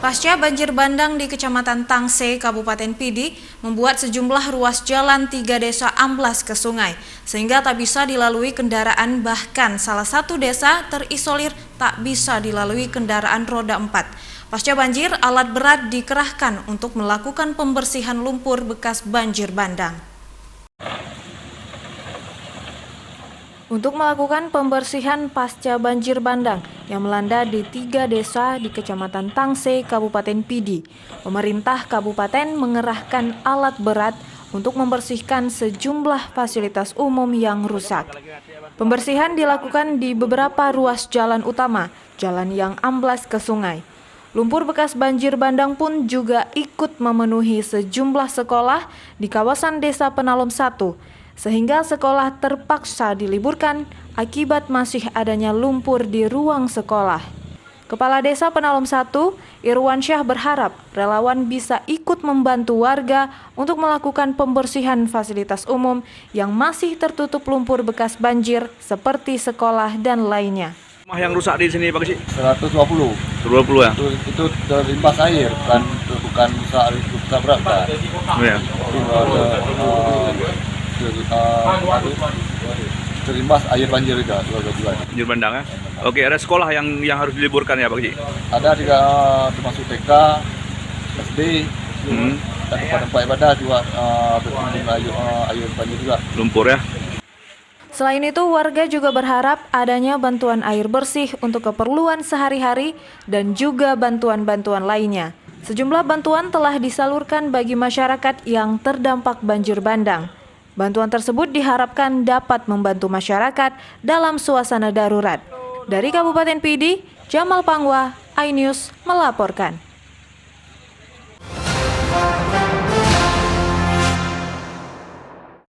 Pasca banjir bandang di Kecamatan Tangse, Kabupaten Pidi, membuat sejumlah ruas jalan 3 desa amblas ke sungai, sehingga tak bisa dilalui kendaraan, bahkan salah satu desa terisolir tak bisa dilalui kendaraan roda 4. Pasca banjir, alat berat dikerahkan untuk melakukan pembersihan lumpur bekas banjir bandang. Untuk melakukan pembersihan pasca banjir bandang yang melanda di 3 desa di Kecamatan Tangse, Kabupaten Pidi, pemerintah kabupaten mengerahkan alat berat untuk membersihkan sejumlah fasilitas umum yang rusak. Pembersihan dilakukan di beberapa ruas jalan utama, jalan yang amblas ke sungai. Lumpur bekas banjir bandang pun juga ikut memenuhi sejumlah sekolah di kawasan Desa Penalom 1, sehingga sekolah terpaksa diliburkan akibat masih adanya lumpur di ruang sekolah. Kepala Desa Penalom 1, Irwansyah berharap relawan bisa ikut membantu warga untuk melakukan pembersihan fasilitas umum yang masih tertutup lumpur bekas banjir seperti sekolah dan lainnya. Rumah yang rusak di sini Pak Kisi? 120. 120 ya? Itu terimbas air, bukan rusak berat. Ya. Terimbas air banjir juga. Banjir bandang ya? Oke, ada sekolah yang harus diliburkan ya Pak Kisi? Ada juga termasuk TK, SD, dan tempat ibadah juga air banjir juga. Lumpur ya? Selain itu, warga juga berharap adanya bantuan air bersih untuk keperluan sehari-hari dan juga bantuan-bantuan lainnya. Sejumlah bantuan telah disalurkan bagi masyarakat yang terdampak banjir bandang. Bantuan tersebut diharapkan dapat membantu masyarakat dalam suasana darurat. Dari Kabupaten Pidi, Jamal Pangwa, iNews melaporkan.